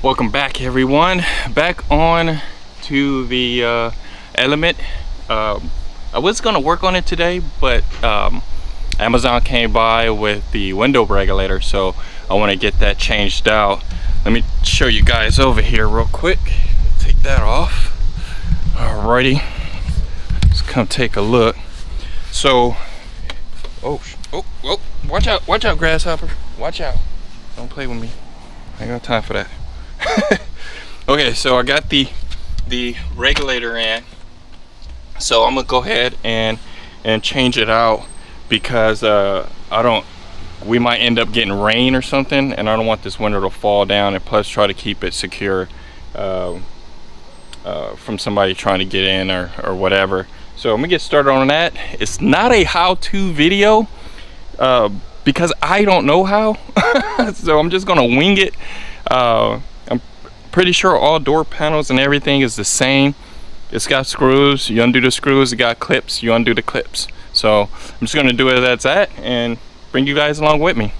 Welcome back, everyone. Back on to the Element. I was gonna work on it today, but Amazon came by with the window regulator, so I want to get that changed out. Let me show you guys over here real quick. Take that off. Alrighty, let's come take a look. So, oh, watch out, grasshopper. Watch out. Don't play with me. I ain't got time for that. Okay, so I got the regulator in, so I'm gonna go ahead and change it out because we might end up getting rain or something, and I don't want this window to fall down, and plus try to keep it secure from somebody trying to get in or whatever. So I'm gonna get started on that. It's not a how-to video because I don't know how. So I'm just gonna wing it. I'm pretty sure all door panels and everything is the same. It's got screws, you undo the screws. It got clips, you undo the clips. So I'm just gonna do it as that and bring you guys along with me.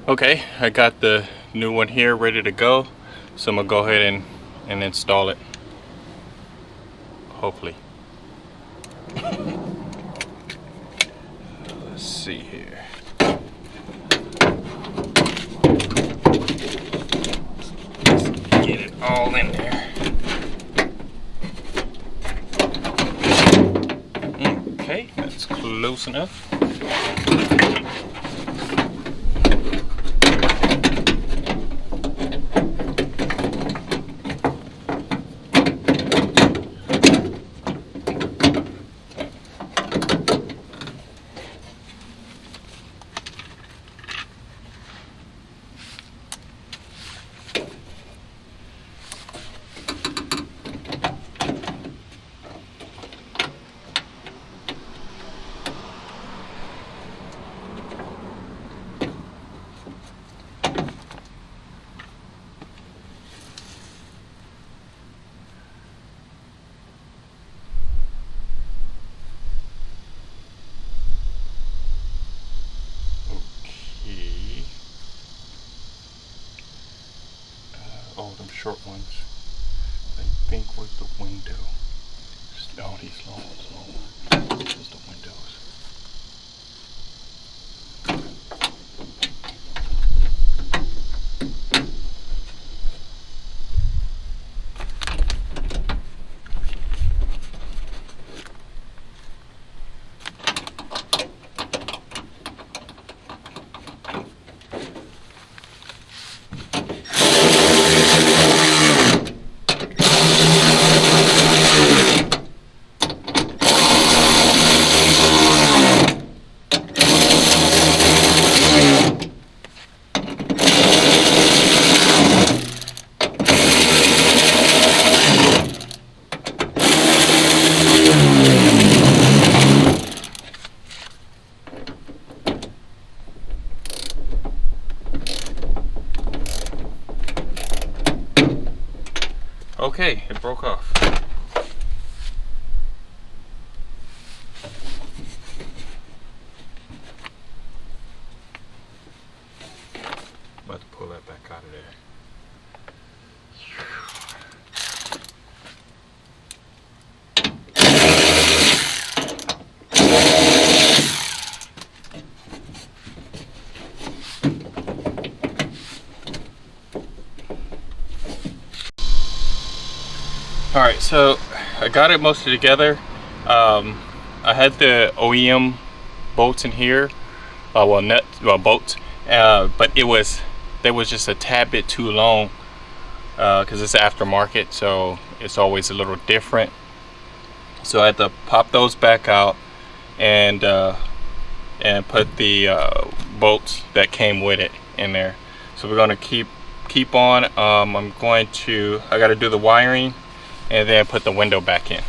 Okay, I got the new one here ready to go, so I'm gonna go ahead and install it, hopefully. Let's see here. Let's get it all in there. Okay, that's close enough. Oh, them short ones. I think was the window. Oh, these long ones. This is the windows. Okay, it broke off. About to pull that back out of there. Alright, so I got it mostly together. I had the OEM bolts in here, bolts, but they was just a tad bit too long because it's aftermarket, so it's always a little different. So I had to pop those back out and put the bolts that came with it in there. So we're gonna keep on. I gotta do the wiring and then put the window back in.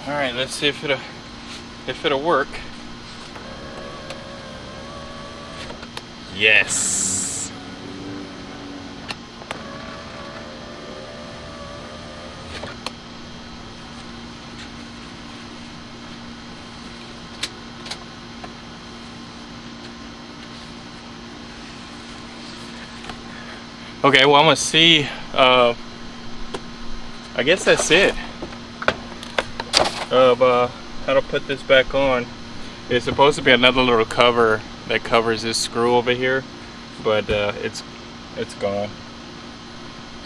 All right, let's see if it'll work. Yes. Okay, well, I'm gonna see. I guess that's it. Of how to put this back on. It's supposed to be another little cover that covers this screw over here, but it's gone.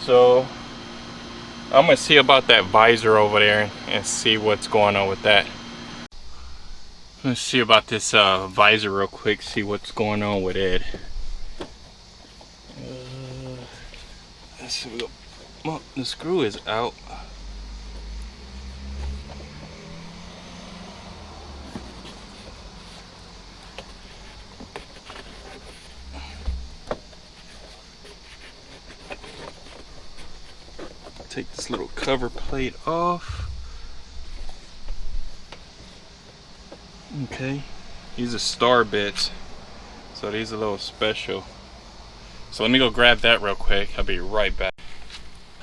So I'm gonna see about that visor over there and see what's going on with that. Let's see about this visor real quick, see what's going on with it. Let's see. Well, the screw is out. Take this little cover plate off. Okay, these are star bits, so these are a little special. So let me go grab that real quick. I'll be right back.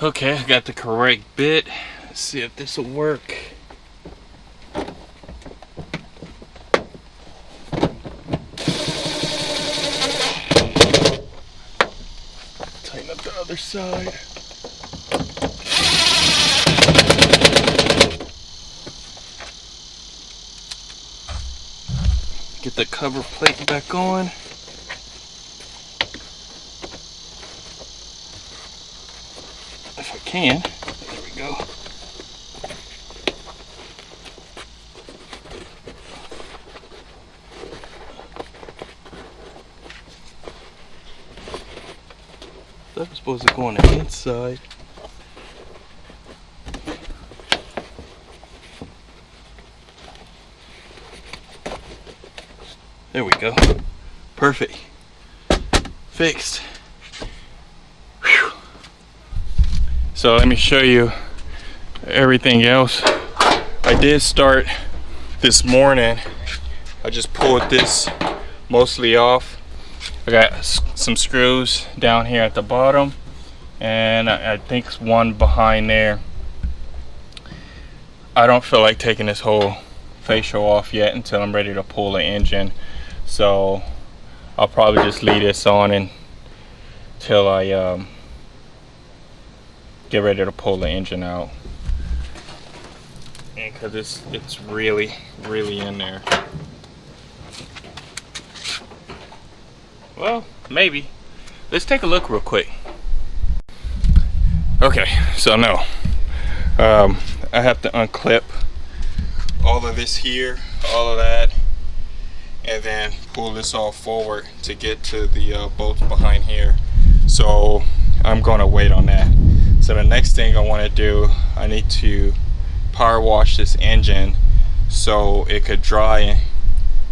Okay, I got the correct bit. Let's see if this will work. Tighten up the other side. Get the cover plate back on. If I can. There we go. That was supposed to go on the inside. There we go. Perfect. Fixed. Whew. So let me show you everything else. I did start this morning. I just pulled this mostly off. I got some screws down here at the bottom, and I think one behind there. I don't feel like taking this whole facial off yet until I'm ready to pull the engine. So I'll probably just leave this on until I get ready to pull the engine out. And because it's really in there. Well, maybe. Let's take a look real quick. Okay, so no. I have to unclip all of this here, all of that, and then pull this all forward to get to the bolts behind here. So I'm gonna wait on that. So the next thing I want to do, I need to power wash this engine so it could dry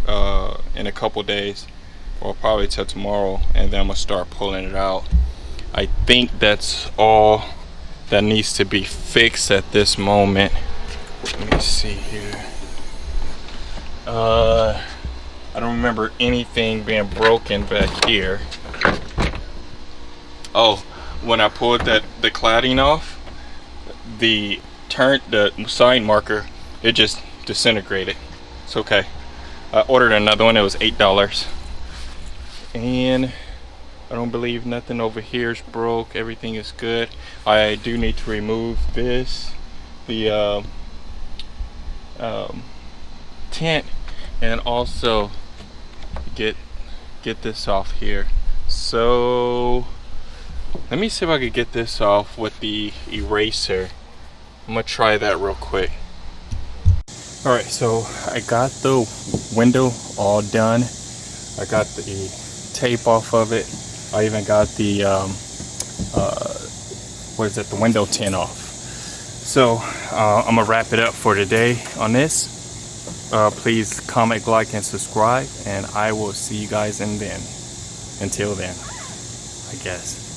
in a couple days, or probably till tomorrow, and then I'm gonna start pulling it out. I think that's all that needs to be fixed at this moment. Let me see here. I don't remember anything being broken back here. Oh, when I pulled the cladding off, the side marker, it just disintegrated. It's okay. I ordered another one. It was $8, and I don't believe nothing over here is broke. Everything is good. I do need to remove this, the tent, and also get this off here. So let me see if I could get this off with the eraser. I'm gonna try that real quick. All right, so I got the window all done. I got the tape off of it. I even got the the window tint off. So I'm gonna wrap it up for today on this. Please comment, like, and subscribe, and I will see you guys until then, I guess.